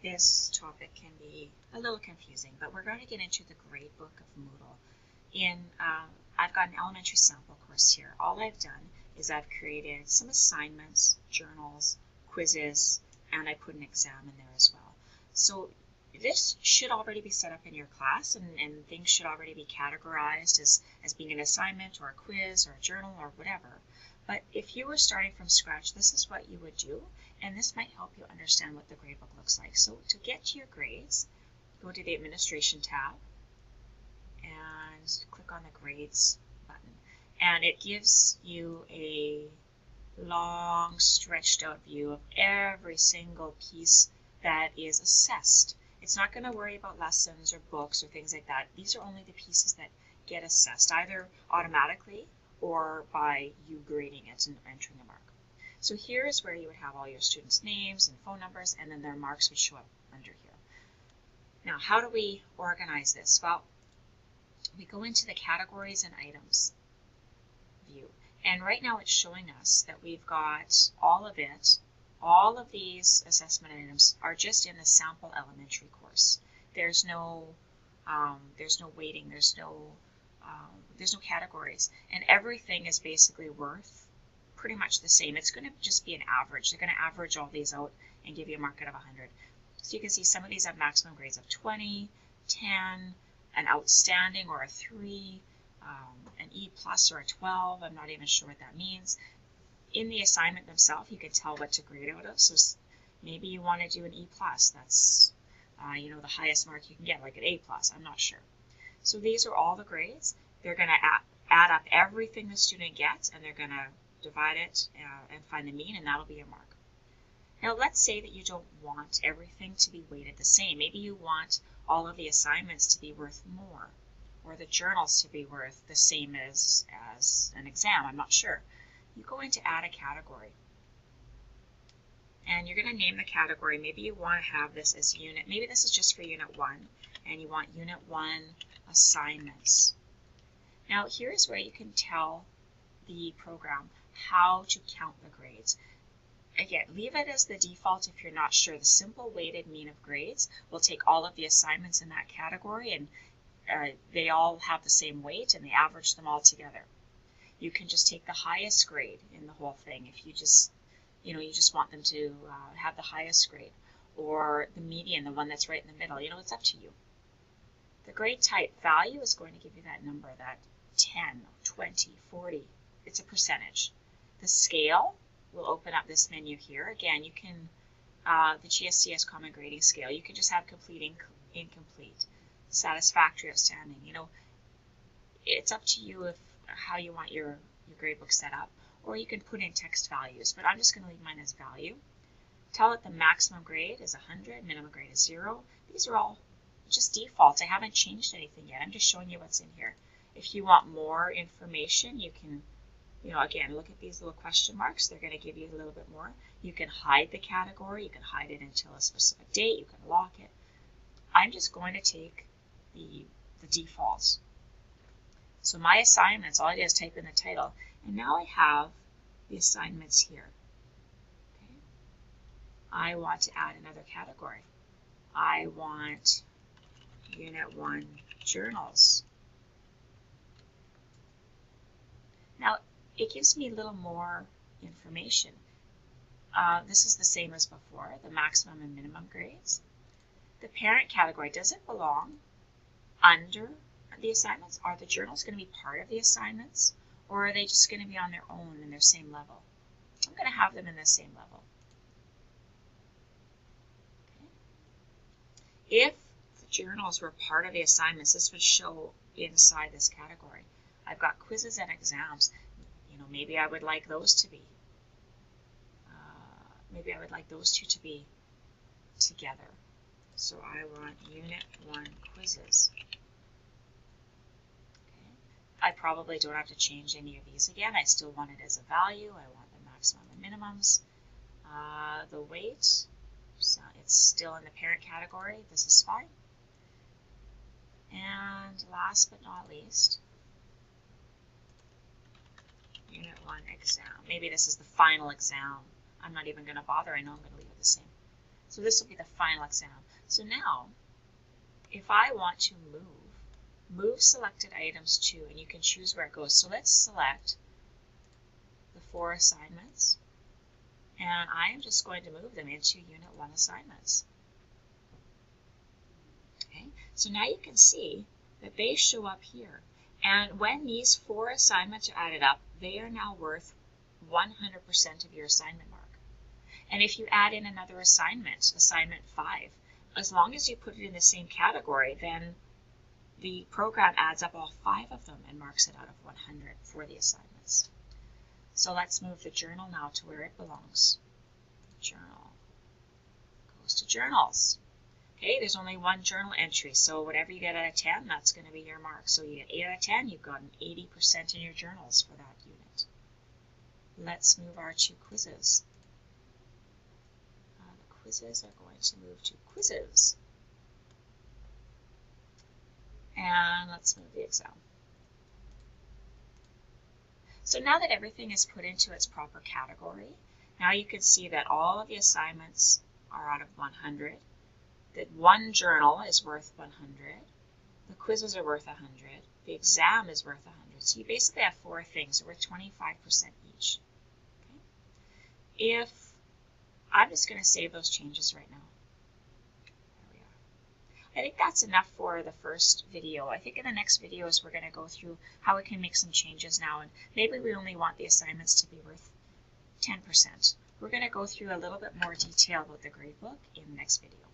this topic can be a little confusing, but we're going to get into the Gradebook of Moodle. I've got an elementary sample course here. All I've done is I've created some assignments, journals, quizzes, and I put an exam in there as well. So this should already be set up in your class, and things should already be categorized as being an assignment or a quiz or a journal or whatever. But if you were starting from scratch, this is what you would do, and this might help you understand what the gradebook looks like. So to get to your grades, go to the Administration tab and click on the Grades button. And it gives you a long, stretched out view of every single piece that is assessed. It's not going to worry about lessons or books or things like that. These are only the pieces that get assessed, either automatically or by you grading it and entering a mark. So here is where you would have all your students' names and phone numbers, and then their marks would show up under here. Now, how do we organize this? Well, we go into the Categories and Items view, and right now it's showing us that we've got all of it. All of these assessment items are just in the sample elementary course. There's no weighting. There's no categories, and everything is basically worth pretty much the same. It's going to just be an average. They're going to average all these out and give you a mark out of 100. So you can see some of these have maximum grades of 20, 10, an outstanding or a 3, an E plus or a 12. I'm not even sure what that means. In the assignment themselves, you can tell what to grade out of. So maybe you want to do an E plus. That's the highest mark you can get, like an A plus. I'm not sure. So these are all the grades. They're going to add up everything the student gets, and they're going to divide it and find the mean, and that'll be your mark. Now let's say that you don't want everything to be weighted the same. Maybe you want all of the assignments to be worth more, or the journals to be worth the same as an exam. I'm not sure. You go into Add a Category, and you're going to name the category. Maybe you want to have this as unit. Maybe this is just for Unit 1, and you want Unit 1 assignments. Now here's where you can tell the program how to count the grades. Again, leave it as the default if you're not sure. The simple weighted mean of grades will take all of the assignments in that category, and they all have the same weight, and they average them all together. You can just take the highest grade in the whole thing if you just want them to have the highest grade, or the median, the one that's right in the middle. It's up to you. The grade type value is going to give you that number, that 10, 20, 40. It's a percentage. The scale will open up this menu here. Again, you can, the GSCS Common Grading Scale, you can just have complete, incomplete, satisfactory, outstanding. It's up to you how you want your gradebook set up, or you can put in text values, but I'm just going to leave mine as value. Tell it the maximum grade is 100, minimum grade is 0. These are all just defaults. I haven't changed anything yet. I'm just showing you what's in here. If you want more information, you can, again, look at these little question marks. They're going to give you a little bit more. You can hide the category. You can hide it until a specific date. You can lock it. I'm just going to take the defaults. So my assignments, all I did is type in the title, and now I have the assignments here. Okay. I want to add another category. I want Unit 1 journals. Now, it gives me a little more information. This is the same as before, the maximum and minimum grades. The parent category, does it belong under the assignments? Are the journals going to be part of the assignments, or are they just going to be on their own in their same level? I'm going to have them in the same level. Okay. If the journals were part of the assignments, this would show inside this category. I've got quizzes and exams. Maybe I would like those to be. Maybe I would like those two to be together. So I want Unit 1 quizzes. I probably don't have to change any of these again. I still want it as a value. I want the maximum and minimums. The weight, so it's still in the parent category. This is fine. And last but not least, Unit 1 exam. Maybe this is the final exam. I'm not even going to bother. I know I'm going to leave it the same. So this will be the final exam. So now, if I want to move selected items to, and you can choose where it goes. So let's select the 4 assignments, and I am just going to move them into Unit 1 assignments. Okay, so now you can see that they show up here. And when these 4 assignments are added up, they are now worth 100% of your assignment mark. And if you add in another assignment, assignment 5, as long as you put it in the same category, then the program adds up all 5 of them and marks it out of 100 for the assignments. So let's move the journal now to where it belongs. Journal goes to journals. Okay, there's only 1 journal entry, so whatever you get out of 10, that's going to be your mark. So you get 8 out of 10, you've gotten 80% in your journals for that unit. Let's move our 2 quizzes. The quizzes are going to move to quizzes. And let's move the exam. So now that everything is put into its proper category, now you can see that all of the assignments are out of 100, that 1 journal is worth 100, the quizzes are worth 100, the exam is worth 100. So you basically have 4 things worth 25% each. Okay? If I'm just going to save those changes right now. I think that's enough for the first video. I think in the next videos we're going to go through how we can make some changes now, and maybe we only want the assignments to be worth 10%. We're going to go through a little bit more detail about the gradebook in the next video.